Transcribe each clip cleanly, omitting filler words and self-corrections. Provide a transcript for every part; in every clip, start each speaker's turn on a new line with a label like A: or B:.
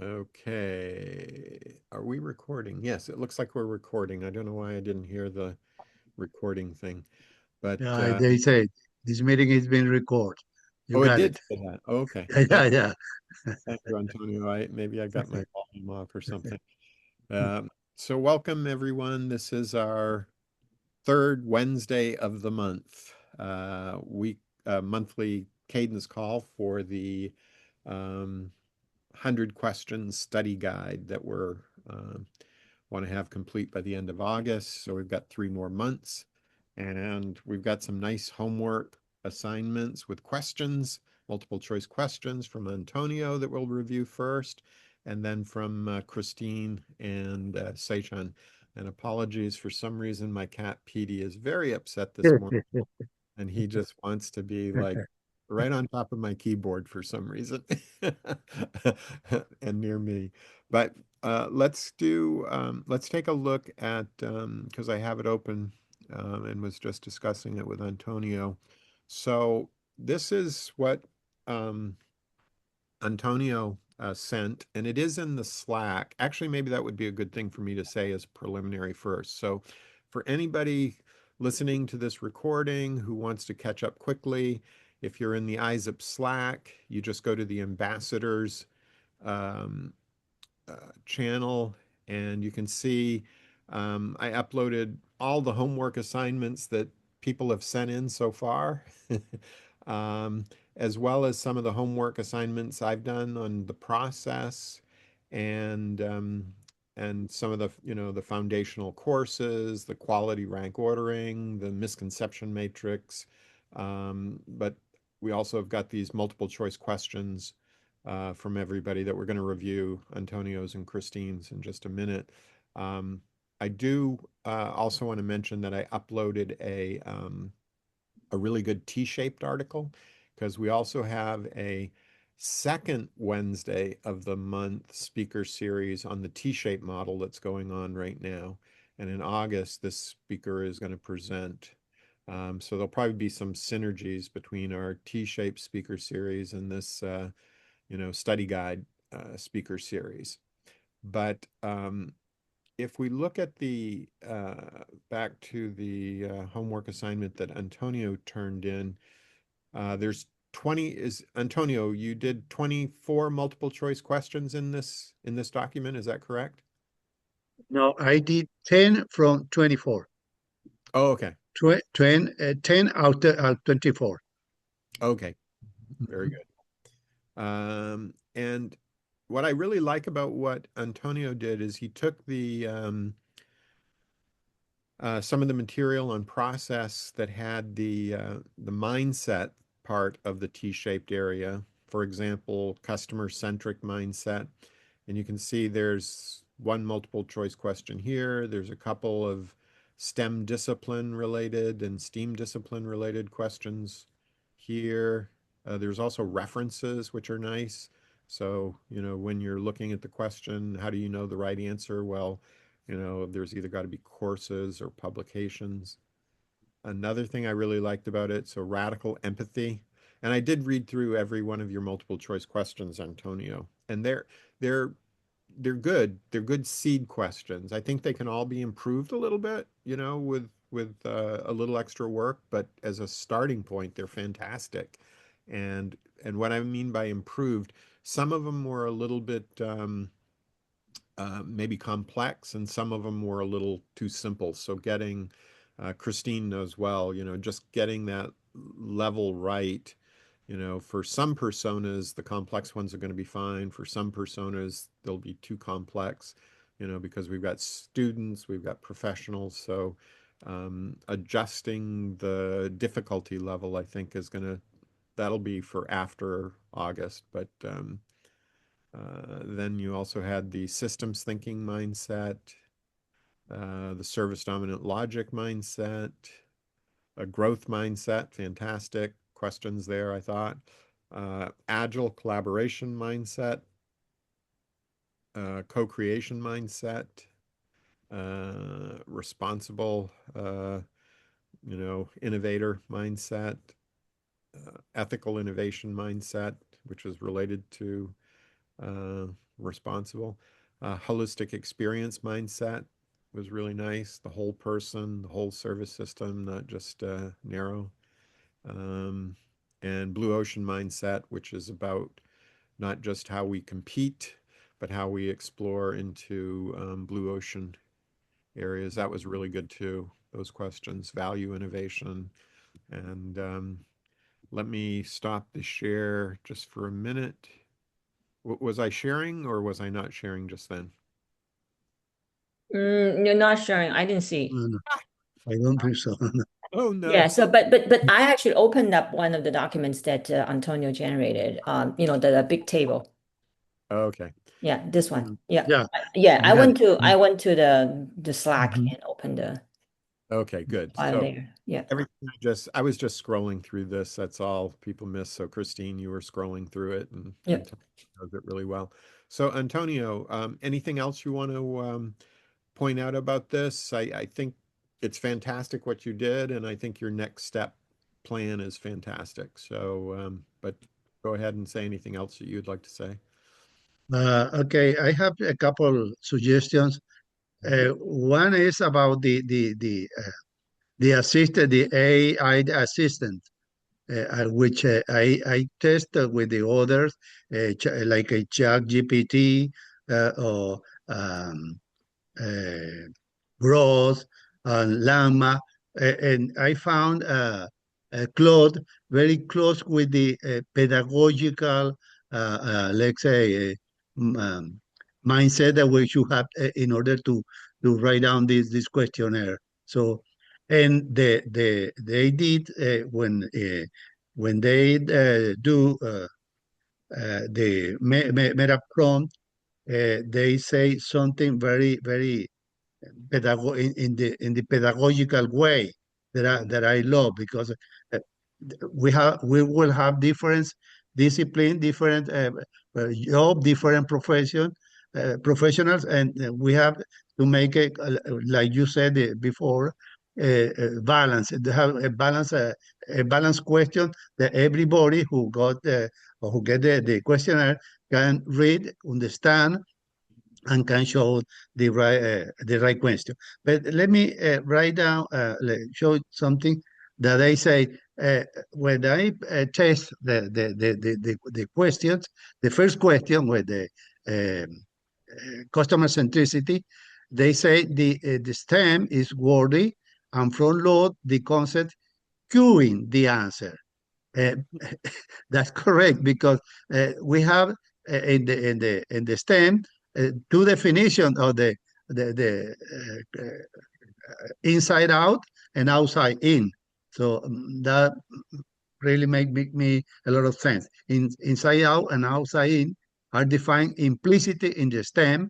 A: Okay. Are we recording? Yes, it looks like we're recording. I don't know why I didn't hear the recording thing, but
B: Yeah, they say this meeting is being recorded. You
A: oh, it
B: got
A: did
B: it.
A: say that. Okay.
B: Yeah, yeah.
A: Thank you, Antonio. Maybe I got my volume off or something. So welcome everyone. This is our third Wednesday of the month, monthly cadence call for the um, 100 questions study guide that we're want to have complete by the end of August. So we've got 3 more months and we've got some nice homework assignments with questions, multiple choice questions from Antonio that we'll review first, and then from Christine and Seichan. And apologies, for some reason, my cat Petey is very upset this morning and he just wants to be like right on top of my keyboard for some reason and near me. But let's take a look at because I have it open and was just discussing it with Antonio. So this is what um, Antonio sent, and it is in the Slack. Actually, maybe that would be a good thing for me to say as preliminary first. So, for anybody listening to this recording who wants to catch up quickly, if you're in the ISSIP Slack, you just go to the ambassadors um, channel and you can see I uploaded all the homework assignments that people have sent in so far, um, as well as some of the homework assignments I've done on the process and some of the the foundational courses, the quality rank ordering, the misconception matrix. But we also have got these multiple choice questions from everybody that we're going to review, Antonio's and Christine's, in just a minute. Um, I do also want to mention that I uploaded a really good T-shaped article because we also have a second Wednesday of the month speaker series on the T-shaped model that's going on right now. And in August, this speaker is going to present. So there'll probably be some synergies between our T-shaped speaker series and this study guide speaker series. But if we look at the back to the homework assignment that Antonio turned in, there's 20 is Antonio, you did 24 multiple choice questions in this document, is that correct?
B: No, I did 10 from 24.
A: Oh, okay.
B: 10 out 24.
A: Okay. Very good. And what I really like about what Antonio did is he took the some of the material on process that had the mindset part of the T-shaped area. For example, customer-centric mindset. And you can see there's one multiple choice question here. There's a couple of STEM discipline related and STEAM discipline related questions here. There's also references, which are nice. So, when you're looking at the question, how do you know the right answer? Well, there's either got to be courses or publications. Another thing I really liked about it, so radical empathy. And I did read through every one of your multiple choice questions, Antonio, and they're they're good. They're good seed questions. I think they can all be improved a little bit, with a little extra work, but as a starting point, they're fantastic. And what I mean by improved, some of them were a little bit maybe complex, and some of them were a little too simple. So Christine knows well, just getting that level right. For some personas, the complex ones are going to be fine. For some personas, they'll be too complex, because we've got students, we've got professionals. So adjusting the difficulty level, I think, that'll be for after August. But then you also had the systems thinking mindset, the service dominant logic mindset, a growth mindset, fantastic questions there, I thought. Agile collaboration mindset, co-creation mindset, responsible, innovator mindset, ethical innovation mindset, which is related to uh, responsible. Holistic experience mindset was really nice. The whole person, the whole service system, not just narrow. Um, and blue ocean mindset, which is about not just how we compete, but how we explore into blue ocean areas. That was really good too. Those questions, value, innovation, and let me stop the share just for a minute. Was I sharing or was I not sharing just then?
C: You're not sharing. I didn't see.
B: No, no, I don't think so.
A: Oh
C: Yeah.
A: no.
C: So, but I actually opened up one of the documents that Antonio generated. The big table.
A: Okay.
C: Yeah, this one. Yeah.
B: Yeah,
C: Yeah.
B: I got it.
C: I went to the Slack
B: Mhm.
C: and opened the
A: Okay, good.
C: file
A: So
C: there. Yeah.
A: everything I was just scrolling through this. That's all people miss. So Christine, you were scrolling through it and
C: Yeah.
A: Antonio knows it really well. So Antonio, anything else you want to point out about this? I think it's fantastic what you did, and I think your next step plan is fantastic. So, but go ahead and say anything else that you'd like to say.
B: Okay, I have a couple suggestions. One is about the assistant, the AI assistant, which I test with the others, like a Chat GPT or um, uh, growth and Llama, and I found Claude very close with the pedagogical, let's say, mindset that we should have in order to write down this questionnaire. So, and they did when they do the meta prompt, they say something very in the pedagogical way that I love because we will have different discipline, different job, different professionals, and we have to make it like you said before. Balance to have a balanced question that everybody who got or who get the questionnaire can read, understand, and can show the right question. But let me write down, show something that I say when I test the questions. The first question with the customer centricity, they say the STEM is worthy and front load the concept queuing the answer. Uh, that's correct because we have in the STEM two definitions of the inside out and outside in. So that really make me a lot of sense. Inside out and outside in are defined implicitly in the STEM,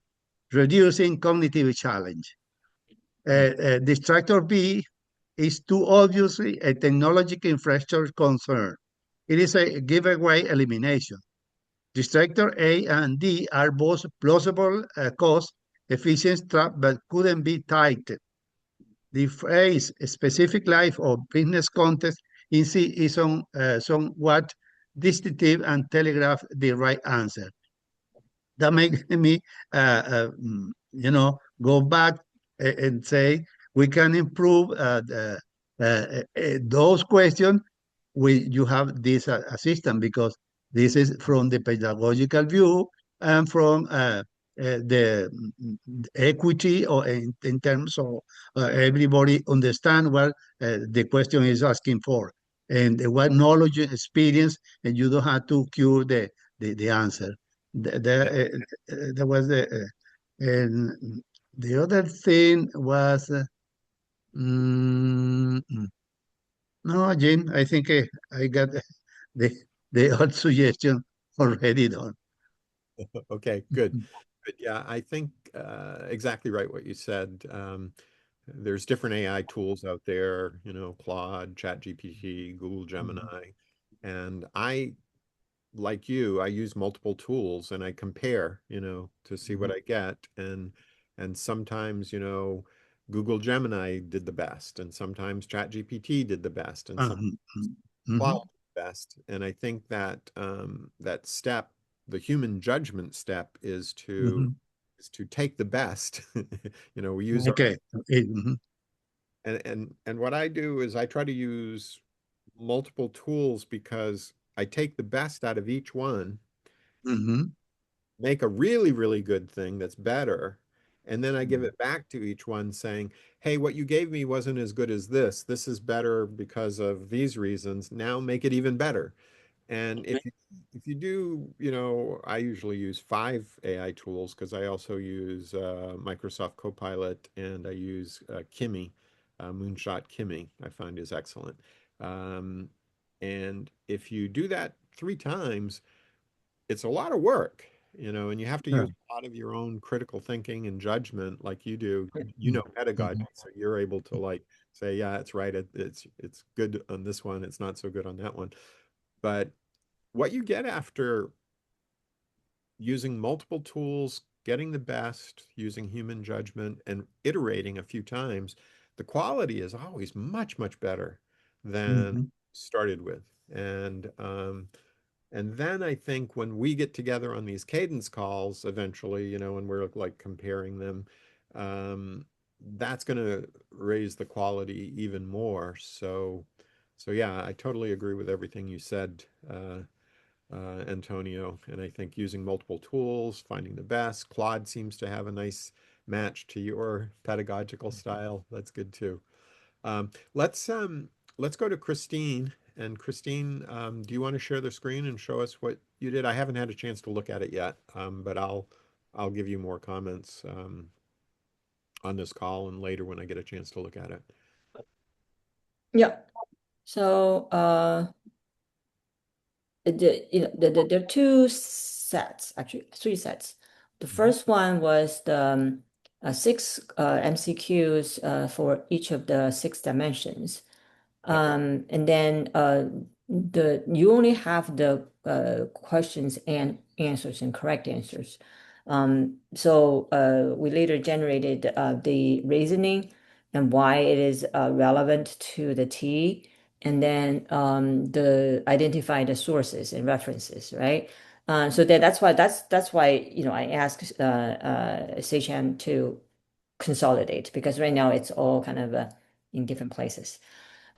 B: reducing cognitive challenge. Distractor B is too obviously a technological infrastructure concern. It is a giveaway elimination. Distractor A and D are both plausible cost efficient trap but couldn't be tightened. The phrase specific life or business context is on somewhat distinctive and telegraph the right answer. That makes me, go back and say we can improve those questions. You have this assistant because this is from the pedagogical view and from the equity or in terms of everybody understand what the question is asking for and what knowledge and experience, and you don't have to cure the answer. That was and the other thing was mm, mm, no, Jane. I think I got the odd suggestion already done.
A: Okay, good. Good. Yeah, I think exactly right what you said. There's different AI tools out there, Claude, ChatGPT, Google
B: Mhm.
A: Gemini, and like you, I use multiple tools and I compare, to see what
B: Mhm.
A: I get. And sometimes, Google Gemini did the best, and sometimes ChatGPT did the best, and some
B: Mhm.
A: Cloud
B: Mhm.
A: did the best. And I think that that step the human judgment step
B: Mhm.
A: is to take the best. You know, we use our
B: Okay. Okay. Mhm.
A: and what I do is I try to use multiple tools because I take the best out of each one,
B: Mhm.
A: make a really, really good thing that's better, and then I give
B: Mhm.
A: it back to each one saying, hey, what you gave me wasn't as good as this. This is better because of these reasons. Now make it even better. And if you do, you know, I usually use 5 AI tools because I also use Microsoft Copilot and I use Kimi, Moonshot Kimi, I find is excellent. Um, and if you do that 3 times, it's a lot of work, you know, and you have to
B: Yeah.
A: use a lot of your own critical thinking and judgment like you do. You know
B: Mhm.
A: pedagogy,
B: Mhm.
A: so you're able to like say, yeah, it's right. It's good on this one. It's not so good on that one. But what you get after using multiple tools, getting the best, using human judgment, and iterating a few times, the quality is always much, much better than
B: Mhm.
A: started with. And then I think when we get together on these cadence calls eventually, you know, and we're like comparing them, um, that's going to raise the quality even more. So yeah, I totally agree with everything you said. Antonio. And I think using multiple tools, finding the best. Claude seems to have a nice match to your pedagogical style. That's good too. Um, let's um, let's go to Christine. And Christine, do you want to share the screen and show us what you did? I haven't had a chance to look at it yet, but I'll give you more comments on this call and later when I get a chance to look at it.
C: Yeah. So there are two sets, actually 3 sets. The
A: Mhm.
C: first one was the 6 MCQs for each of the 6 dimensions.
A: Yep.
C: And then you only have the questions and answers and correct answers. So we later generated the reasoning and why it is relevant to the T, and then the identify the sources and references, right? So that's why I asked Seichan to consolidate because right now it's all kind of in different places.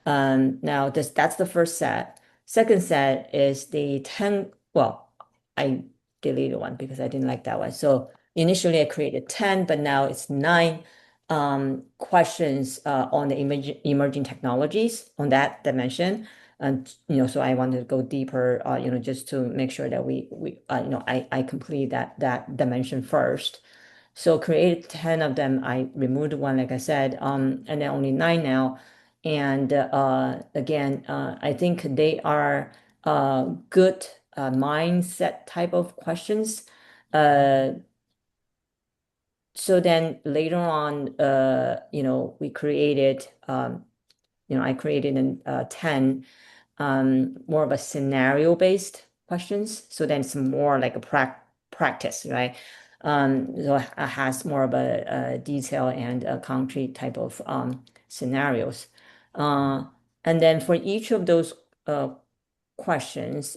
C: Now that's the first set. Second set is the 10, well, I deleted one because I didn't like that one. So initially I created 10, but now it's 9 questions on the emerging technologies on that dimension. And so I wanted to go deeper, just to make sure that I complete that dimension first. So created 10 of them. I removed one, like I said, and then only 9 now. And again, I think they are good mindset type of questions. Uh, so then later on, we created, I created 10 more of a scenario-based questions. So then it's more like a practice, right? So it has more of a detail and a concrete type of scenarios. Uh, and then for each of those questions,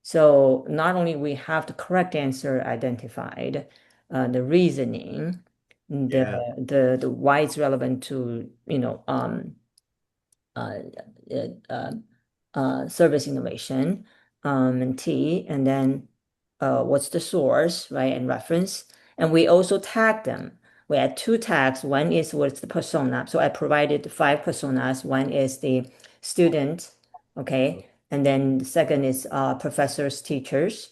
C: so not only we have the correct answer identified, the reasoning,
A: Yeah.
C: the why it's relevant to, uh, uh, service innovation, and T, and then what's the source, right, and reference. And we also tag them. We had 2 tags. One is what's the persona. So I provided 5 personas. One is the student, okay, and then the second is professors, teachers.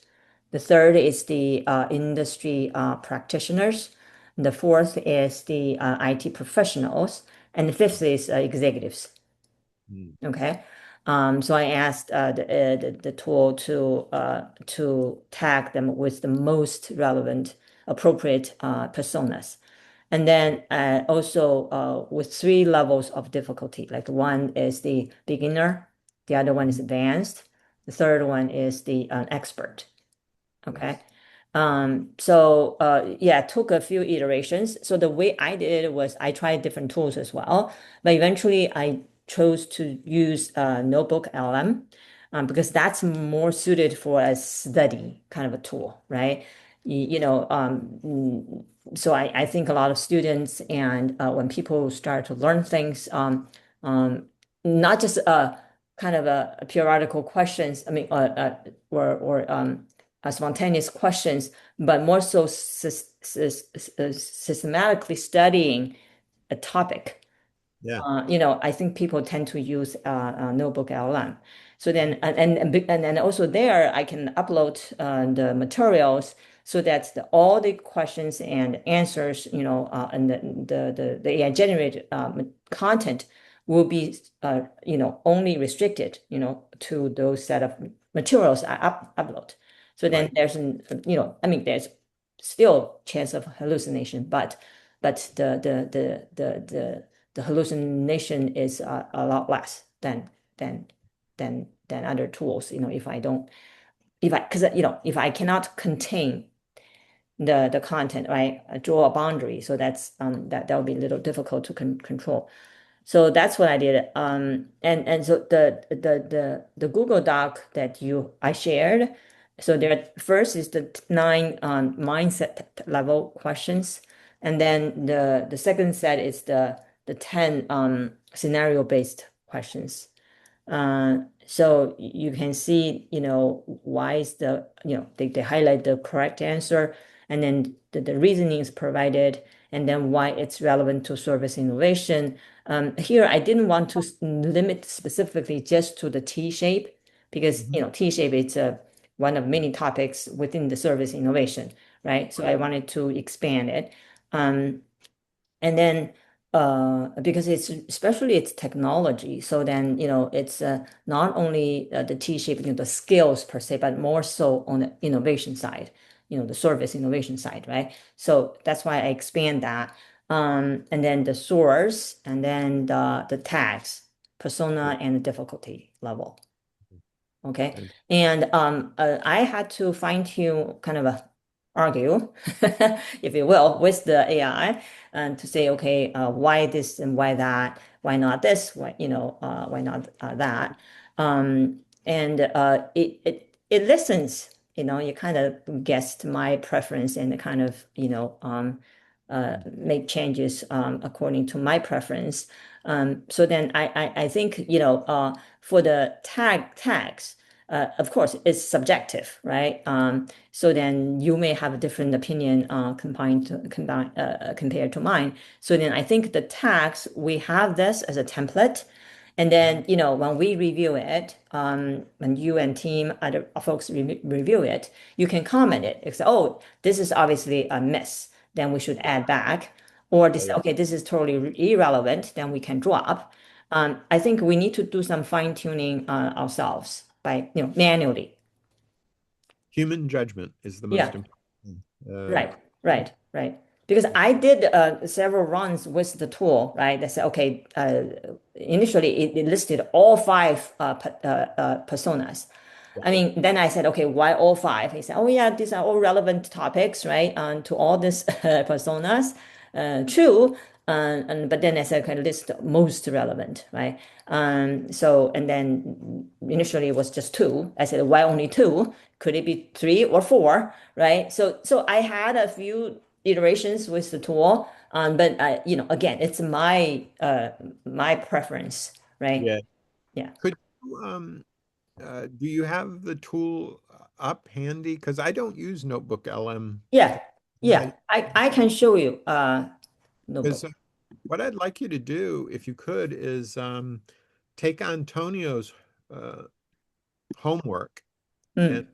C: The third is the industry practitioners. The fourth is the IT professionals, and the fifth is executives.
A: Mm.
C: Okay. So I asked the tool to tag them with the most relevant, appropriate personas. And then also with 3 levels of difficulty. Like one is the beginner, the other one is advanced, the third one is the expert. Okay.
A: Yes.
C: So yeah, it took a few iterations. So the way I did it was I tried different tools as well, but eventually I chose to use Notebook LM. because that's more suited for a study kind of a tool, right? So I think a lot of students and when people start to learn things, um, not just kind of a periodical questions, I mean, or spontaneous questions, but more so systematically studying a topic.
A: Yeah.
C: I think people tend to use Notebook LM. So then, and then also there, I can upload the materials so that all the questions and answers, and the AI generated content will be, only restricted, to those set of materials I upload. So then
A: Right.
C: there's I mean, there's still chance of hallucination, but the hallucination is a lot less than than other tools. If I don't, if I because if I cannot contain the content, right, I draw a boundary, so that would be a little difficult to control. So that's what I did. And so the Google Doc that I shared. So there first is the nine mindset level questions, and then the second set is the 10 scenario based questions. So you can see, why is they highlight the correct answer, and then the reasoning is provided, and then why it's relevant to service innovation. Here, I didn't want to limit specifically just to the T shape because,
A: Mhm.
C: T shape is one of many topics within the service innovation, right? So I wanted to expand it. Um, and then because it's especially it's technology, so then it's not only the T-shape, the skills per se, but more so on the innovation side, the service innovation side, right? So that's why I expand that. And then the source, and then the tags,
A: Yeah.
C: persona, and the difficulty level. Okay.
A: And
C: And I had to fine tune kind of argue, if you will, with the AI and to say, okay, why this and why that? Why not this? Why not that? And it listens. You kind of guessed my preference and kind of make changes according to my preference. So then I think for the tags, of course, it's subjective, right? So then you may have a different opinion compared to mine. So then I think the tags, we have this as a template. And then, when we review it, when you and team, other folks review it, you can comment it. It's, oh, this is obviously a miss, then we should add back. Or this,
A: right.
C: okay, this is totally irrelevant, then we can drop. I think we need to do some fine tuning ourselves by, manually.
A: Human judgment is the most
C: Yeah,
A: important thing.
C: right, right. Because I did several runs with the tool, right? They said, okay, initially it listed all five personas.
A: Yeah.
C: I mean, then I said, okay, why all five? He said, oh yeah, these are all relevant topics, right? To all these personas. True. But then I said, okay, list most relevant, right? So and then initially it was just two. I said, why only two? Could it be three or four, right? So I had a few iterations with the tool, but again, it's my preference, right?
A: Yeah.
C: Yeah.
A: Could you, do you have the tool up handy? Because I don't use Notebook LM.
C: Yeah, yeah.
A: I,
C: I can show you
A: because
C: notebook.
A: what I'd like you to do, if you could, is take Antonio's uh, homework and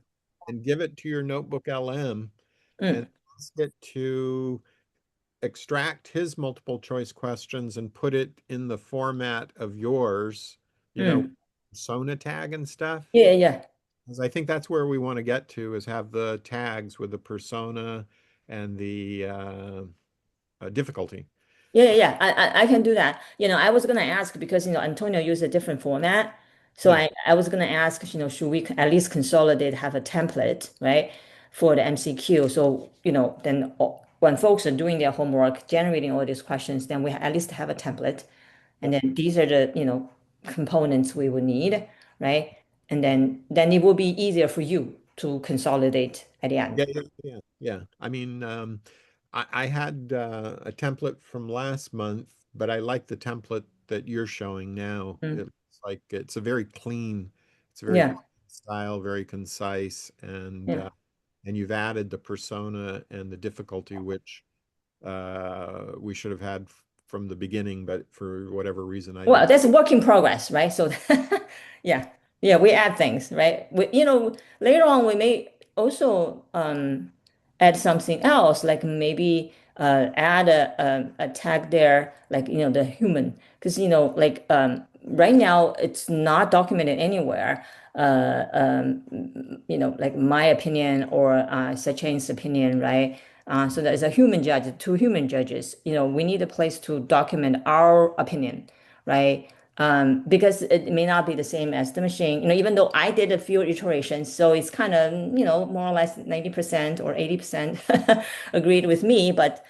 C: Mm,
A: give it to your Notebook LM and
C: mm,
A: ask it to extract his multiple choice questions and put it in the format of yours,
C: mm.
A: persona tag and stuff.
C: Yeah, yeah.
A: 'Cause I think that's where we want to get to is have the tags with the persona and the difficulty.
C: Yeah, yeah, yeah. I can do that. I was gonna ask because Antonio used a different format. So
A: Yeah.
C: I was gonna ask, should we at least consolidate, have a template, right, for the MCQ? So, then when folks are doing their homework, generating all these questions, then we at least have a template. And
A: Yep.
C: then these are the, components we would need, right? and then it will be easier for you to consolidate at the
A: Yeah,
C: end.
A: yeah, yeah, yeah. I mean, I had a template from last month, but I like the template that you're showing now.
C: Mm.
A: It's like it's a very clean, it's a very
C: Yeah,
A: clean style, very concise,
C: yeah.
A: and you've added the persona and the difficulty, which we should have had from the beginning, but for whatever reason I
C: Well,
A: didn't.
C: that's a work in progress, right? So yeah, yeah, we add things, right? Later on we may also add something else, like maybe add a tag there, like the human, because like right now it's not documented anywhere. Like my opinion or Sachin's opinion, right? So there's a human judge, two human judges. We need a place to document our opinion, right? Because it may not be the same as the machine. Even though I did a few iterations, so it's kind of, more or less 90% or 80% agreed with me, but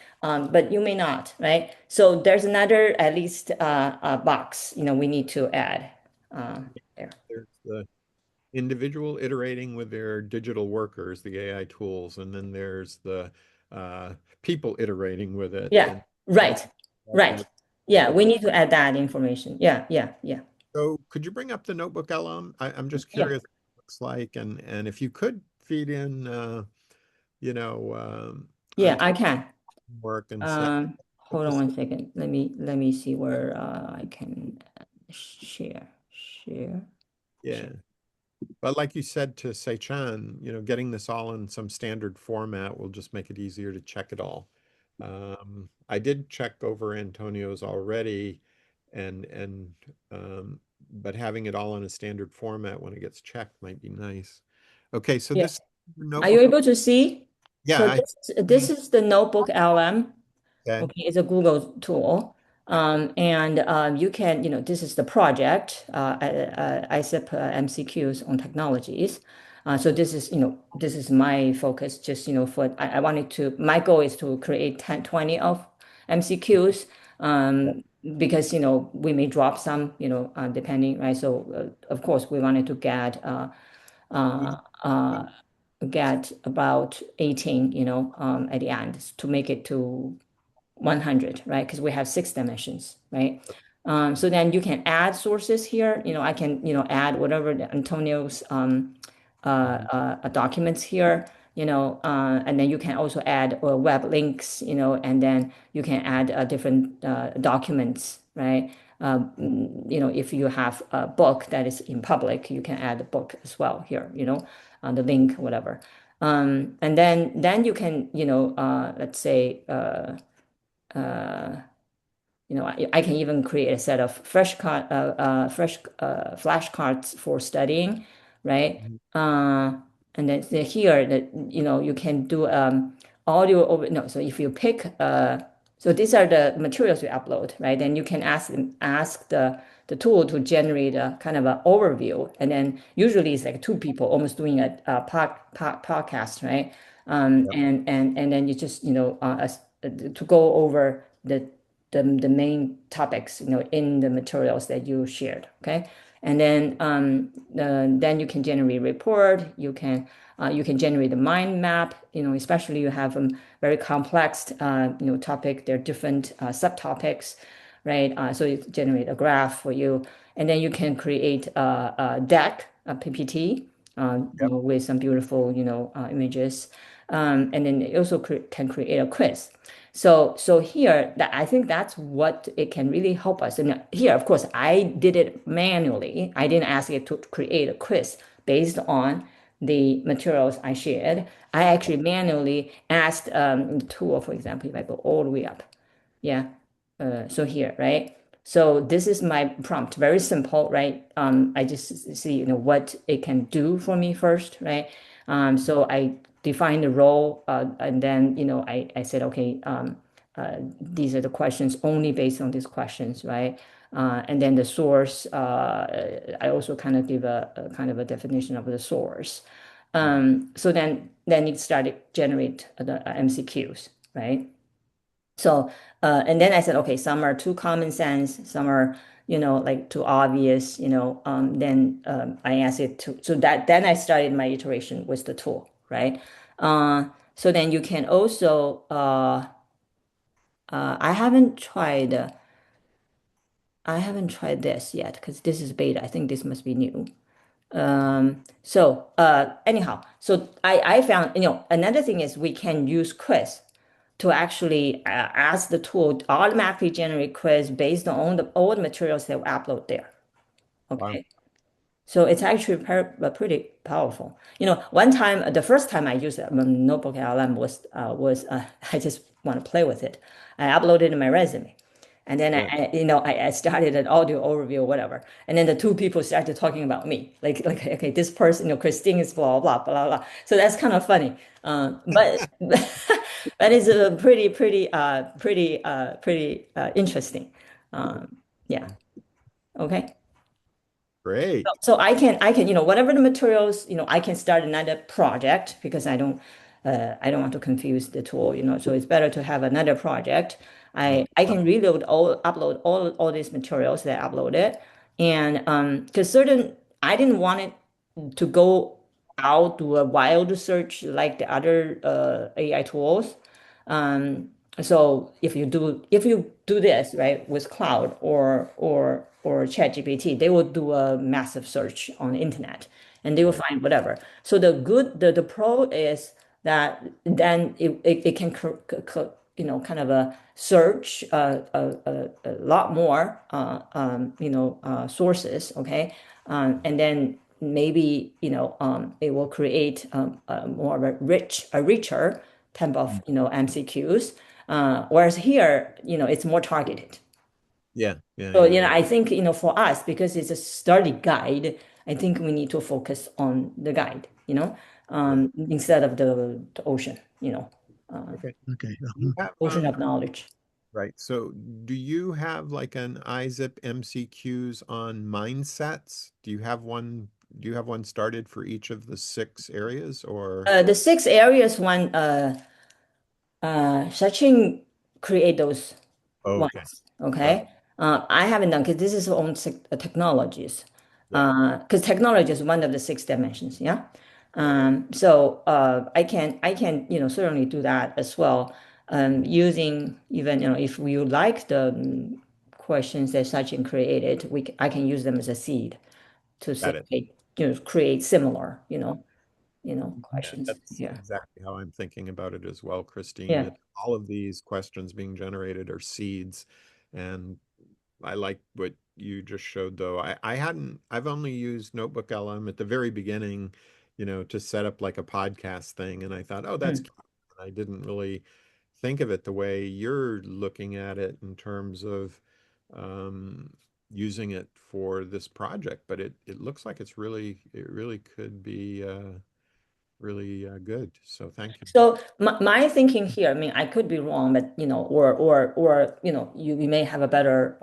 C: you may not, right? So there's another at least box, we need to add there.
A: There's the individual iterating with their digital workers, the AI tools, and then there's the uh, people iterating with it.
C: Yeah,
A: And you
C: right,
A: document
C: right.
A: the
C: Yeah, we
A: different.
C: need to add that information. Yeah, yeah, yeah,
A: So could you bring up the notebook LM? I'm just
C: yeah,
A: curious what it looks like, and if you could feed in,
C: yeah,
A: on
C: I can.
A: work and stuff.
C: Hold on one second. Let me see where I can share, share,
A: Yeah.
C: share.
A: But like you said to Sei-chan, getting this all in some standard format will just make it easier to check it all. I did check over Antonio's already, and but having it all in a standard format when it gets checked might be nice. Okay, so
C: Yeah.
A: this
C: Are you
A: notebook,
C: able to see?
A: yeah,
C: So
A: I
C: this is the notebook LM.
A: okay,
C: Okay, it's a Google tool. And you can, this is the project, ISSIP MCQs on technologies. So this is my focus, just, I wanted to, my goal is to create 10, 20 of MCQs, because, we may drop some, depending, right? So, of course, we wanted to uh, uh, get about 18, at the end to make it to 100, right? Because we have 6 dimensions, right? So then you can add sources here. I can, add whatever Antonio's documents here, and then you can also add web links, and then you can add different documents, right? If you have a book that is in public, you can add a book as well here, the link, whatever. And then you can, let's say, I can even create a set of fresh flashcards for studying, right?
A: Mhm.
C: And then here that you can do audio over. No, so if you pick so these are the materials you upload, right? Then you can ask the tool to generate a kind of an overview, and then usually it's like two people almost doing a podcast, right?
A: Yep.
C: And then you just to go over the main topics in the materials that you shared, okay? And then you can generate report. You can generate the mind map, especially you have very complex topic. There are different subtopics, right? So you generate a graph for you, and then you can create a deck, a PPT,
A: Yep.
C: with some beautiful images, and then it also can create a quiz. So here, that I think that's what it can really help us. And here, of course, I did it manually. I didn't ask it to create a quiz based on the materials I shared. I actually manually asked the tool, for example, if I go all the way up, yeah. So here, right? So this is my prompt, very simple, right? I just see, what it can do for me first, right? So I define the role, and then, I said, okay, these are the questions only based on these questions, right? And then the source, I also kind of give a kind of a definition of the source. So then it started generate the MCQs, right? So, and then I said, okay, some are too common sense, some are, like too obvious, then I ask it to, so that then I started my iteration with the tool, right? So then you can also, I haven't tried, this yet because this is beta. I think this must be new. Anyhow, so I found, another thing is we can use quiz to actually ask the tool to automatically generate quiz based on all the materials that we upload there.
A: Wow.
C: Okay. So it's actually pretty powerful. One time, the first time I used Notebook LM was I just want to play with it. I uploaded my resume, and then
A: Yeah.
C: I started an audio overview or whatever, and then the two people started talking about me, like okay, this person, Christine is blah blah blah blah blah. So that's kind of funny, but but it's a pretty interesting. Yeah. Okay.
A: Great.
C: So I can, whatever the materials, I can start another project because I don't want to confuse the tool, so it's better to have another project.
A: Mm.
C: I can upload all these materials that I uploaded. And because I didn't want it to go out to a wild search like the other AI tools. Um, so if you do this right with cloud or ChatGPT, they will do a massive search on the internet and they will
A: Right.
C: find whatever. So the pro is that then it can kind of a search a lot more sources, okay, and then maybe it will create more of a richer type of
A: Mm.
C: MCQs, whereas here it's more targeted.
A: Yeah. Yeah.
C: So
A: Yeah. Yeah.
C: I think for us, because it's a study guide, I think we need to focus on the guide,
A: Yeah.
C: instead of the ocean, uh,
A: Okay.
B: Okay.
A: You have
C: ocean of knowledge.
A: right. So do you have like an ISIP MCQs on mindsets? Do you have one started for each of the six areas or
C: The six areas one, Sachin create those
A: okay.
C: ones,
A: Uh,
C: okay? I haven't done because this is on technologies.
A: yeah,
C: Because technology is one of the six dimensions, yeah. So I can certainly do that as well. Using even if we like the questions that Sachin created, I can use them as a seed to say,
A: got it.
C: hey, create similar,
A: Yeah,
C: questions.
A: that's
C: Yeah.
A: exactly how I'm thinking about it as well, Christine,
C: Yeah.
A: that all of these questions being generated are seeds. And I like what you just showed though. I've only used Notebook LM at the very beginning, to set up like a podcast thing. And I thought, oh, that's
C: Mm.
A: cute. And I didn't really think of it the way you're looking at it in terms of um, using it for this project. But it looks like it really could be really good. So thank you.
C: So my thinking here, I mean, I could be wrong, but or you may have a better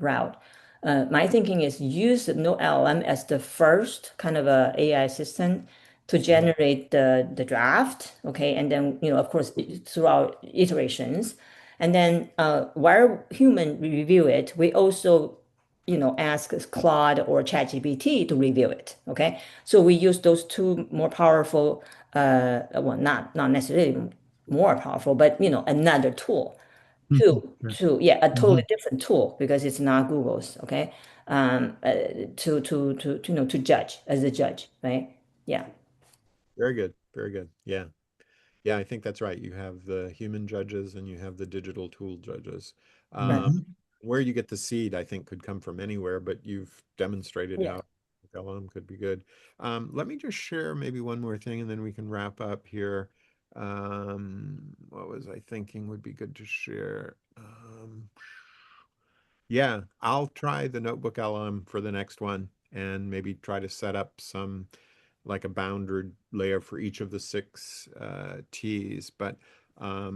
C: route. My thinking is use the no LLM as the first kind of a AI assistant to
A: Mhm.
C: generate the draft, okay, and then of course throughout iterations, and then while human review it, we also ask Claude or ChatGPT to review it. Okay, so we use those two more powerful, well, not necessarily more powerful, but another tool
B: Mhm.
C: to yeah, a totally
B: Mhm.
C: different tool because it's not Google's. Okay, to judge as a judge, right? Yeah,
A: Very good. Very good. Yeah. Yeah, I think that's right. You have the human judges and you have the digital tool judges.
C: right.
A: Um,
B: Mhm.
A: where you get the seed, I think, could come from anywhere, but you've demonstrated
C: Yeah.
A: how LM could be good. Let me just share maybe one more thing and then we can wrap up here. What was I thinking would be good to share? Yeah, I'll try the Notebook LM for the next one and maybe try to set up some like a bounded layer for each of the six T's. But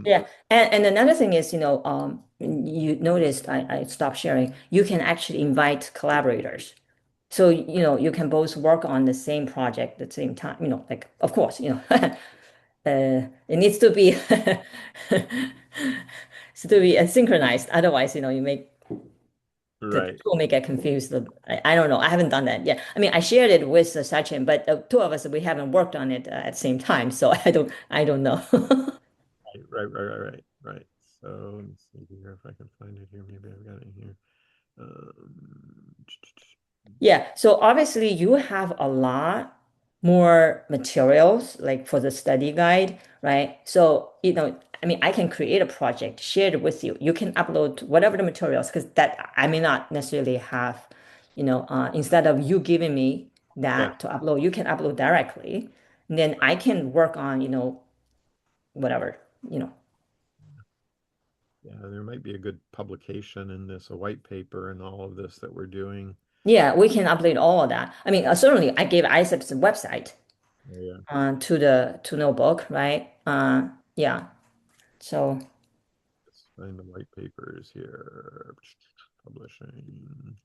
C: Yeah, and another thing is, you noticed I stopped sharing. You can actually invite collaborators. So, you can both work on the same project at the same time, like, of course, it needs to be it's to be synchronized. Otherwise, you make the
D: Right.
C: tool may get confused. I don't know. I haven't done that yet. I mean, I shared it with Sachin, but the two of us, we haven't worked on it at the same time. So I don't know.
D: Right. So let me see here if I can find it here. Maybe I've got it here. Um,
C: Yeah, so obviously you have a lot more materials like for the study guide, right? So, I mean, I can create a project, share it with you. You can upload whatever the materials, because that I may not necessarily have, instead of you giving me
D: yeah,
C: that to upload, you can upload directly. And then I can work on, whatever, you know.
D: yeah, there might be a good publication in this, a white paper and all of this that we're doing.
C: Yeah, we can upload all of that. I mean, certainly I gave ISIP's website
D: Oh, yeah,
C: to the to notebook, right? Yeah. So
D: let's find the white papers here. Publishing,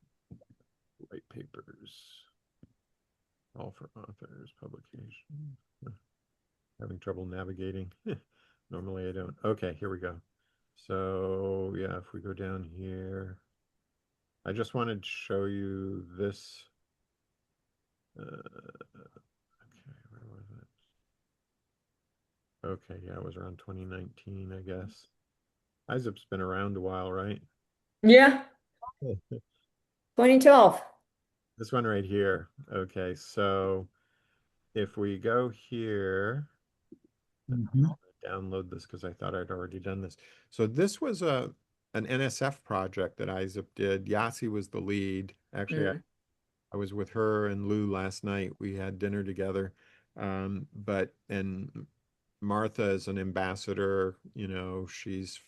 D: white papers, all for authors, publication. Having trouble navigating. Normally I don't. Okay, here we go. So yeah, if we go down here, I just wanted to show you this. Okay, where was it? Okay, yeah, it was around 2019, I guess. ISIP's been around a while, right?
C: yeah, 2012.
D: This one right here. Okay, so if we go here,
B: Mhm.
D: download this because I thought I'd already done this. So this was an NSF project that ISIP did. Yasi was the lead. Actually,
C: Mm,
D: I was with her and Lou last night. We had dinner together. And Martha is an ambassador. She's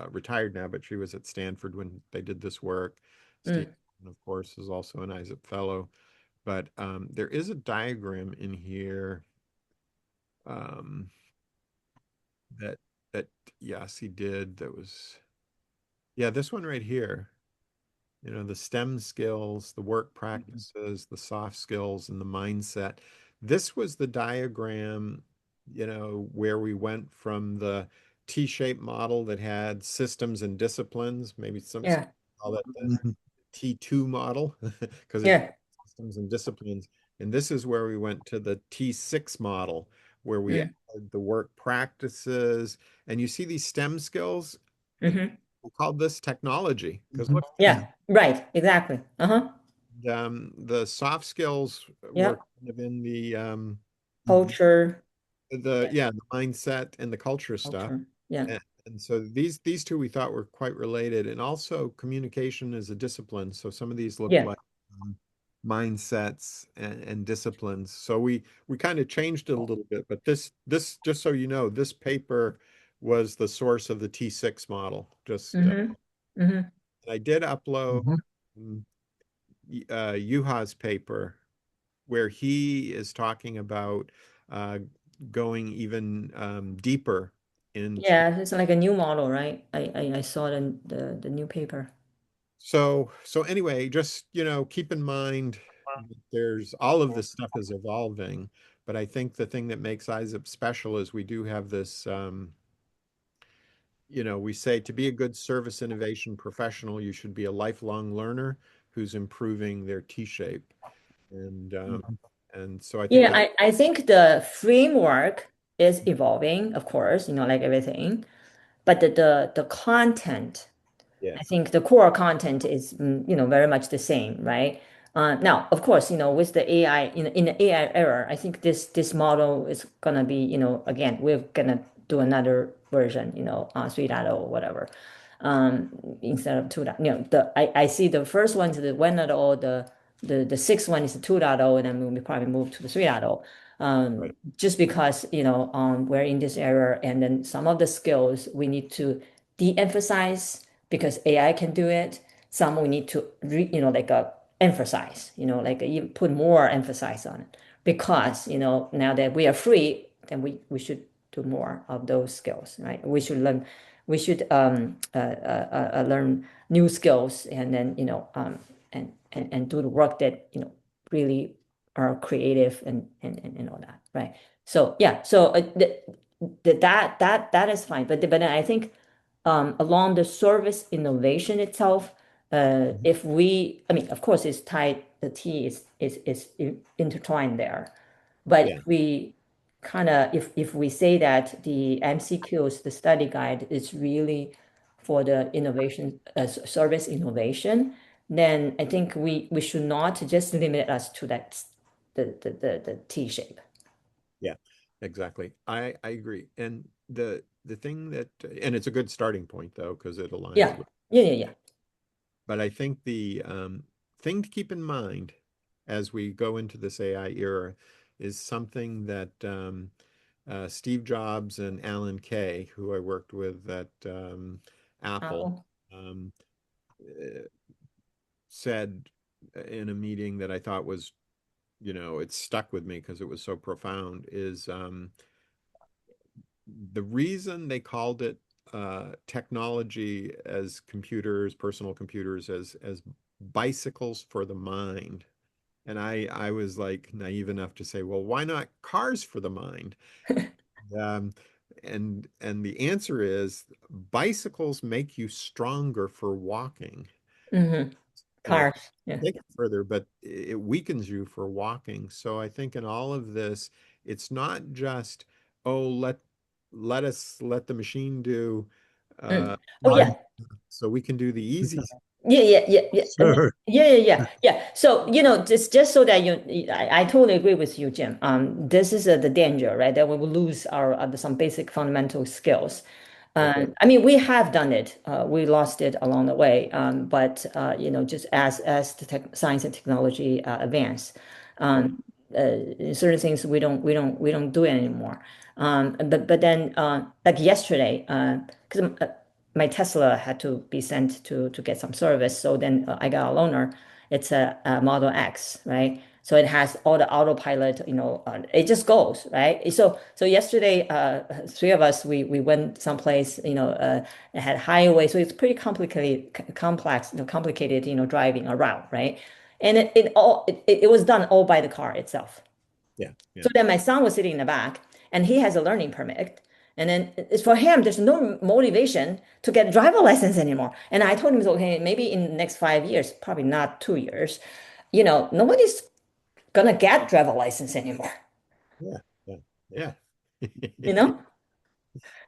D: retired now, but she was at Stanford when they did this work. Steve,
C: mm.
D: of course, is also an ISIP fellow. But there is a diagram in here um, that that Yasi did. That was yeah, this one right here. The STEM skills, the work practices, the soft skills, and the mindset. This was the diagram, where we went from the T-shaped model that had systems and disciplines, maybe some
C: Yeah,
D: call it the
B: Mhm.
D: T2 model because it's
C: yeah.
D: systems and disciplines. And this is where we went to the T6 model, where we
C: Mm,
D: added the work practices. And you see these STEM skills,
C: hmm.
D: we called this technology because
B: Mhm.
D: what's
B: Yeah.
C: Yeah, right, exactly. Uh-huh.
D: the soft skills were
C: Yep.
D: kind of in
B: Mhm.
C: Culture.
D: the
C: Yeah,
D: yeah, the mindset and the culture stuff.
C: culture. Yeah,
D: And so these two we thought were quite related, and also communication is a discipline. So some of these look
C: yeah.
D: like um, mindsets and disciplines. So we kind of changed it a little bit, but this just so you know, this paper was the source of the T6 model. Just
C: Mm-hmm. Mm-hmm.
D: I did upload
B: Mhm.
D: um, Yuha's paper where he is talking about uh, going even deeper into.
C: Yeah, it's like a new model, right? I saw the new paper.
D: So anyway, just keep in mind that there's all of this stuff is evolving, but I think the thing that makes ISIP special is we do have this. We say to be a good service innovation professional, you should be a lifelong learner who's improving their T-shape, and um,
B: Mhm.
D: and so I think
C: Yeah,
D: that
C: I think the framework is evolving, of course, like everything, but the content,
D: yeah,
C: I think the core content is, very much the same, right? Now, of course, with the AI, in the AI era, I think this model is gonna be, again, we're gonna do another version, 3.0 or whatever, instead of 2.0. I see the first one is the 1.0, the sixth one is the 2.0, and then we probably move to the 3.0.
D: right,
C: Just because, we're in this era, and then some of the skills we need to de-emphasize because AI can do it. Some we need to like emphasize, like you put more emphasis on it because now that we are free, then we should do more of those skills, right? We should learn new skills, and then and do the work that really are creative and all that, right? So yeah, so that is fine, but then I think along the service innovation itself, If we, I mean, of course, it's tied, the T is intertwined there. But
A: Yeah.
C: if we kind of, if we say that the MCQs, the study guide is really for the innovation, service innovation, then I think we should not just limit us to that, the T shape.
A: Yeah, exactly. I agree. And the thing that, and it's a good starting point though, because it aligns
C: Yeah,
A: with,
C: yeah.
A: but I think the thing to keep in mind as we go into this AI era is something that Steve Jobs and Alan Kay, who I worked with at Apple,
C: Apple.
A: um, uh, said in a meeting that I thought was, it stuck with me because it was so profound, is the reason they called it technology as computers, personal computers, as bicycles for the mind. And I was like naive enough to say, well, why not cars for the mind? Um, and the answer is bicycles make you stronger for walking.
C: Mm-hmm.
A: And
C: Cars. Yeah.
A: take it further, but it weakens you for walking. So I think in all of this, it's not just, oh, let the machine do
C: Mm. Oh
A: hard
C: yeah.
A: so we can do the easy.
C: Yeah.
B: Sure.
C: Yeah. So, just so that I totally agree with you, Jim. This is the danger, right? That we will lose our some basic fundamental skills.
A: Okay.
C: I mean, we have done it. We lost it along the way. But just as the science and technology advance, certain things we don't do it anymore. But then like yesterday, because my Tesla had to be sent to get some service, so then I got a loaner. It's a Model X, right? So it has all the autopilot, it just goes, right? So yesterday, three of us, we went someplace, it had highway, so it's pretty complex, complicated, driving around, right? And it was done all by the car itself.
A: Yeah. Yeah.
C: So then my son was sitting in the back, and he has a learning permit. And then it's for him, there's no motivation to get a driver license anymore. And I told him, okay, maybe in the next 5 years, probably not 2 years, nobody's gonna get driver license anymore.
A: Yeah. Yeah.
C: You know,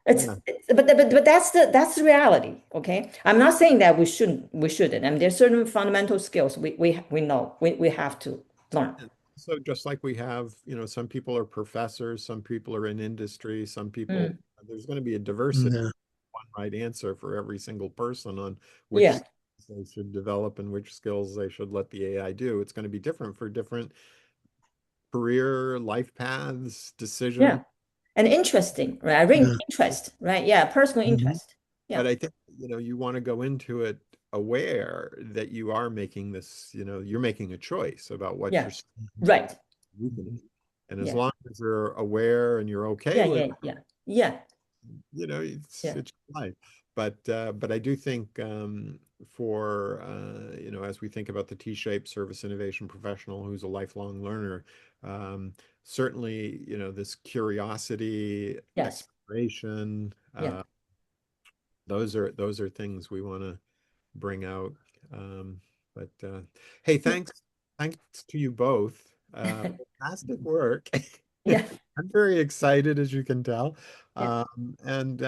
A: Yeah.
C: but that's the reality. Okay, I'm not saying that we shouldn't. I mean, there's certain fundamental skills we know we have to learn.
A: And so just like we have, some people are professors, some people are in industry, some people,
C: Mm,
A: there's going to be a diversity,
B: Yeah.
A: one right answer for every single person on which
C: yeah,
A: skills they should develop and which skills they should let the AI do. It's going to be different for different career, life paths, decisions.
C: yeah, and interesting, right? I bring
B: Yeah.
C: interest, right? Yeah, personal
B: Mhm.
C: interest. Yeah,
A: But I think, you want to go into it aware that you are making this, you're making a choice about what
C: yeah,
A: you're
C: right.
B: Mhm.
A: and as
C: Yeah,
A: long as you're aware and you're okay with,
C: yeah.
A: it's
C: Yeah.
A: it's life. But I do think for as we think about the T-shaped service innovation professional who's a lifelong learner, certainly this curiosity,
C: Yes.
A: exploration,
C: Yeah.
A: those are things we want to bring out. Um, but hey,
C: Yeah.
A: thanks to you both. Fantastic work.
C: Yeah.
A: I'm very excited, as you can tell.
C: Yeah.
A: And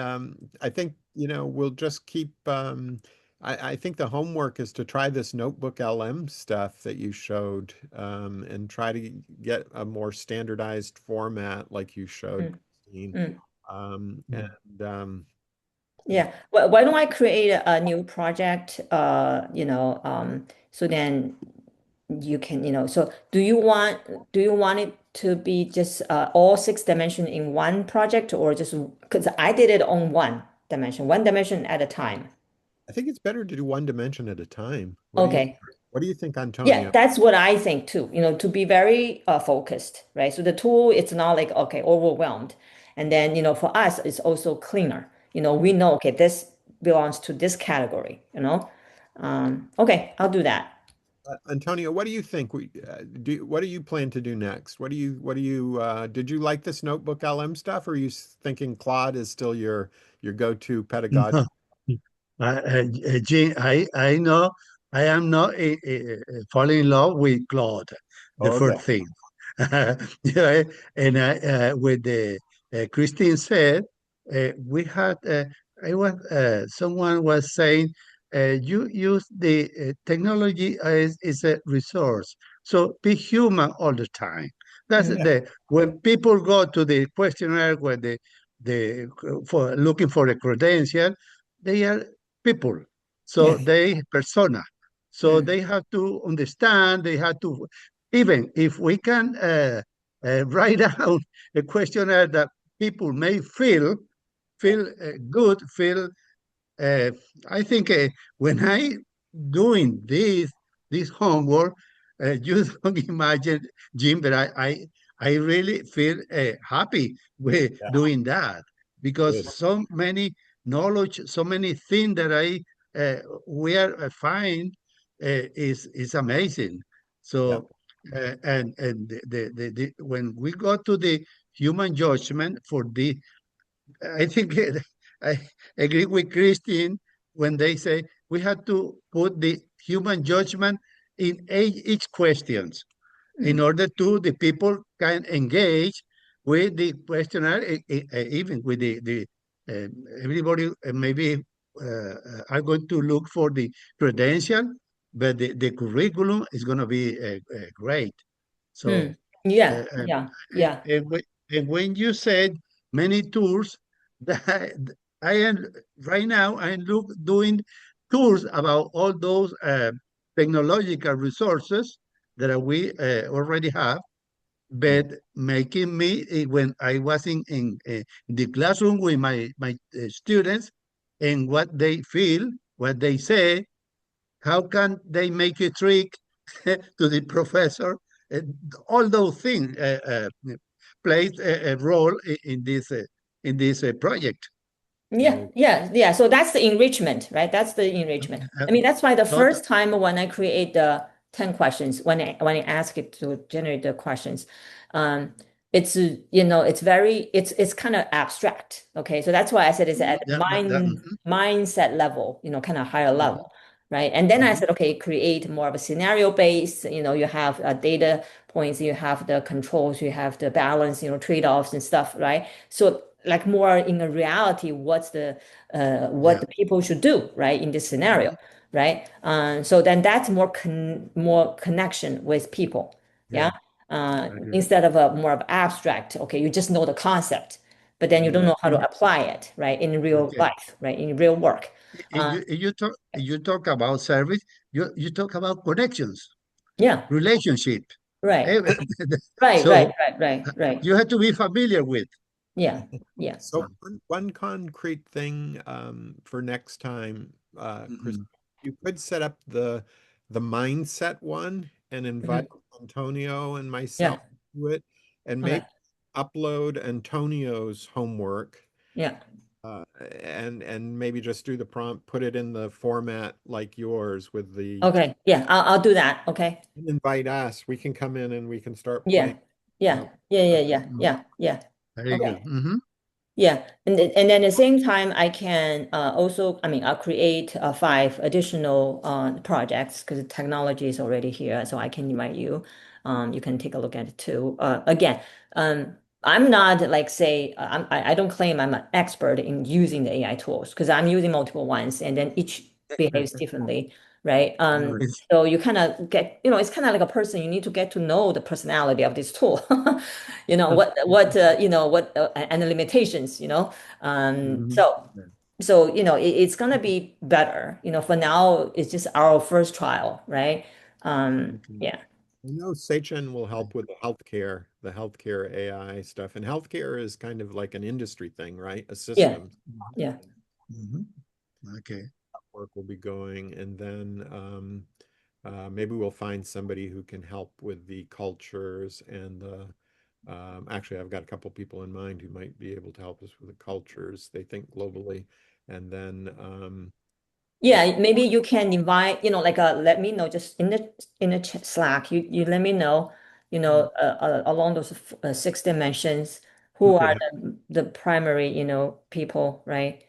A: I think, we'll just keep, I think the homework is to try this notebook LM stuff that you showed and try to get a more standardized format like you showed,
C: Mm,
A: Christine.
C: mm.
A: And
C: Yeah. Well, why don't I create a new project? So then you can, so do you want it to be just all 6 dimension in one project, or just because I did it on one dimension at a time.
A: I think it's better to do one dimension at a time.
C: Okay.
A: What do you think,
C: Yeah,
A: Antonio?
C: that's what I think too, to be very focused, right? So the tool, it's not like, okay, overwhelmed. And then, for us, it's also cleaner. We know, okay, this belongs to this category, Okay, I'll do that.
A: Antonio, what do you think? What do you plan to do next? Did you like this notebook LM stuff, or are you thinking Claude is still your go-to pedagogy?
B: No. Jean, I know I am not falling in love with Claude, the
A: Okay.
B: first thing. Yeah, and with the Christine said, we had, I was, someone was saying, you use the technology is a resource. So be human all the time. That's
C: Mhm.
B: when people go to the questionnaire, when the for looking for a credential, they are people. So
C: Yeah.
B: they persona. So
C: Mm.
B: they have to understand, they have to, even if we can write down a questionnaire that people may feel good, feel uh, I think when I doing this homework, you don't imagine, Jim, but I really feel happy with
A: Yeah.
B: doing that because
A: Good.
B: so many knowledge, so many things that I we are find is amazing.
A: Yeah.
B: So and when we go to the human judgment for the I think I agree with Christine when they say we have to put the human judgment in each questions in
C: Mm.
B: order to the people can engage with the questionnaire, even with the uh, everybody maybe are going to look for the credential, but the curriculum is going to be great. So
C: Mm. Yeah.
B: uh, and,
C: Yeah. Yeah.
B: and when you said many tours, that I am right now I'm doing tours about all those technological resources that we already have,
A: Mm.
B: but making me when I was in the classroom with my students and what they feel, what they say, how can they make a trick to the professor? All those things played a role in this project.
C: Yeah,
A: Right.
C: yeah, yeah. So that's the enrichment, right? That's the enrichment.
B: Uh,
C: I mean, that's why the
B: Total,
C: first time when I create the 10 questions, when I ask it to generate the questions, um, it's it's very it's kind of abstract. Okay. So that's why I said it's at mindset level, kind of higher
B: mhm,
C: level, right? And then I
B: mhm.
C: said, okay, create more of a scenario based, you have data points, you have the controls, you have the balance, trade-offs and stuff, right? So like more in a reality, what
B: Yeah.
C: the people should do, right, in this scenario,
B: Mhm.
C: right? So then that's more connection with people,
B: Yeah,
C: yeah.
B: I agree.
C: Instead of a more of abstract, okay, you just know the concept, but then you don't
B: Mhm.
C: know how to apply it, right, in real
B: Okay.
C: life, right, in real work. Uh,
B: You talk about service. You talk about connections,
C: yeah,
B: relationship.
C: right,
B: Eh,
C: right, right,
B: So
C: right, right, right.
B: you have to be familiar with.
C: Yeah, yeah.
A: So one concrete thing for next time, Chris,
B: Mhm.
A: you could set up the mindset one and invite
C: Mhm.
A: Antonio and
C: Yeah.
A: myself to it, and
C: Okay.
A: maybe upload Antonio's homework,
C: Yeah.
A: uh, and maybe just do the prompt, put it in the format like yours with the
C: Okay. Yeah. I'll do that. Okay.
A: invite us. We can come in and we can start playing.
C: Yeah. Yeah. Yeah. Yeah. Yeah. Yeah. Yeah.
B: Very
C: Okay.
B: good. Hmm.
C: Yeah, and then at the same time, I can also, I mean, I'll create five additional projects because the technology is already here, so I can invite you. You can take a look at it too. Again, I'm not like say I don't claim I'm an expert in using the AI tools because I'm using multiple ones, and then each behaves differently, right?
A: All right.
C: So you kind of get, it's kind of like a person. You need to get to know the personality of this tool. What and the limitations.
B: Hmm.
C: So it's gonna be better. For now, it's just our first trial, right?
B: Okay.
C: Yeah,
A: I know Seichen will help with the healthcare AI stuff. And healthcare is kind of like an industry thing, right? A
C: yeah,
A: system
C: yeah.
B: Hmm. Okay.
A: work will be going. And then maybe we'll find somebody who can help with the cultures and actually, I've got a couple people in mind who might be able to help us with the cultures. They think globally. And then yeah,
C: Yeah, maybe you can invite, like let me know just in the Slack. You let me know, along those 6 dimensions,
A: who
C: who
A: could
C: are
A: help.
C: the primary, people, right?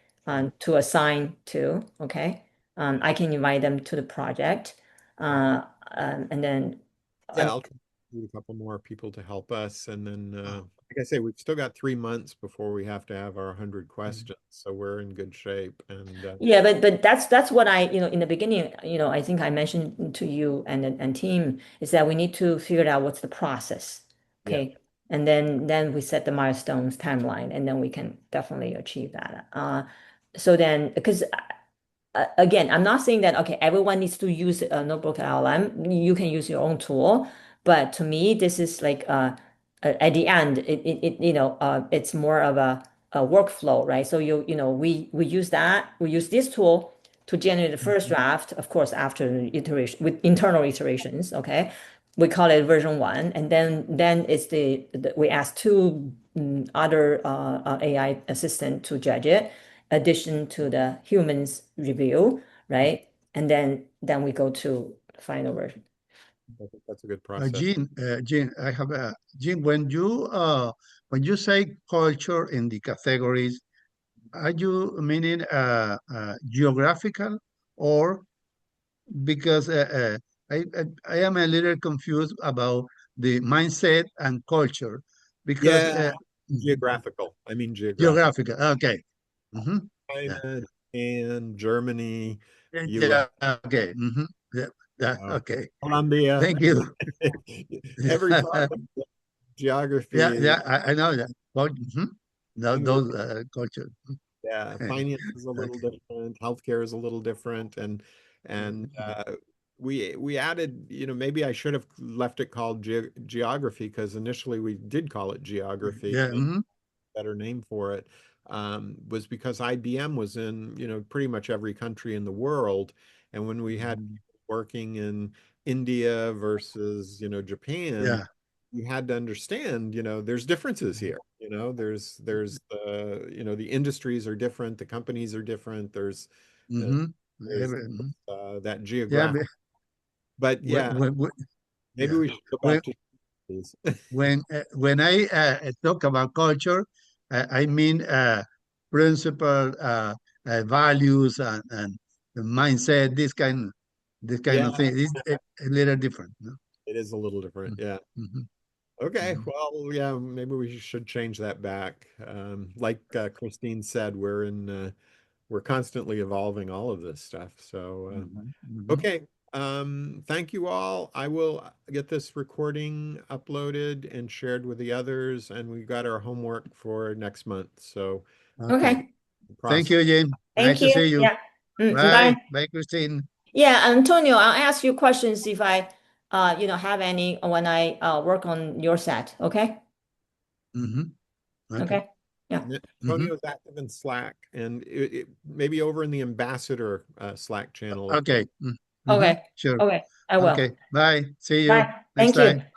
C: To assign to. Okay. I can invite them to the project. And then
D: Yeah, I'll try to get a couple more people to help us. And then, like I say, we've still got 3 months before we have to have our 100 questions. So we're in good shape. And
C: yeah, but that's what I, in the beginning, I think I mentioned to you and team is that we need to figure out what's the process.
D: yeah,
C: Okay. And then we set the milestones timeline, and then we can definitely achieve that. So then, because again, I'm not saying that, okay, everyone needs to use a notebook LLM. You can use your own tool. But to me, this is like at the end, it's more of a workflow, right? So we use that, we use this tool to generate the first draft, of course, after iteration with internal iterations, okay? We call it version one, and then it's we ask two other AI assistant to judge it, addition to the humans review, right? And then we go to the final version.
D: I think that's a good process.
B: Jean, I have a Jean. When you say culture in the categories, are you meaning geographical, or because I am a little confused about the mindset and culture, because
D: Yeah, geographical. I mean, geographical.
B: geographical. Okay. Mm-hmm. Yeah.
D: China and Germany, US,
B: Yeah. Okay. Mm-hmm. Yeah. Yeah. Okay.
D: Colombia.
B: Thank you.
D: Every part of the
B: Yeah.
D: geography.
B: Yeah. I know that. Mm-hmm.
D: Language.
B: Those culture.
D: Yeah, finance is a little
B: Okay.
D: different, healthcare is a little different, and we added, maybe I should have left it called geography because initially we did call it geography.
B: Yeah. Mm-hmm.
D: Better name for it, was because IBM was in, pretty much every country in the world. And when we had
B: Mm-hmm.
D: people working in India versus, Japan,
B: Yeah.
D: you had to understand, there's differences here. The industries are different, the companies are different. Uh,
B: Mm-hmm.
D: there's
B: Mhm.
D: that
B: Yeah.
D: geographic. But
B: When,
D: yeah,
B: when, when-
D: maybe
B: yeah.
D: we should go
B: When
D: back to these.
B: when I talk about culture, I mean principle, values, and the mindset. This kind of
D: Yeah,
B: thing. It's a little different. No?
D: it is a little different. Yeah.
B: Mm-hmm.
D: Okay,
B: Mm-hmm.
D: well, yeah, maybe we should change that back. Like Christine said, we're constantly evolving all of this stuff. So,
B: Mm-hmm. Mm-hmm.
D: okay, thank you all. I will get this recording uploaded and shared with the others, and we got our homework for next month. So,
B: Okay.
C: Okay.
D: the
B: Thank
D: process.
B: you, Jane. Nice
C: Thank
B: to
C: you.
B: see you.
C: Yeah. Bye.
B: Bye. Bye, Christine.
C: Yeah, Antonio, I'll ask you questions if I, have any when I work on your set. Okay.
B: Mm-hmm. Okay.
C: Okay. Yeah.
D: And
B: Mm-hmm.
D: Antonio's active in Slack, and maybe over in the ambassador Slack channel.
B: Okay. Mm-hmm.
C: Okay.
B: Sure.
C: Okay. I will.
B: Okay. Bye. See you
C: Bye.
B: next
C: Thank you.
B: time.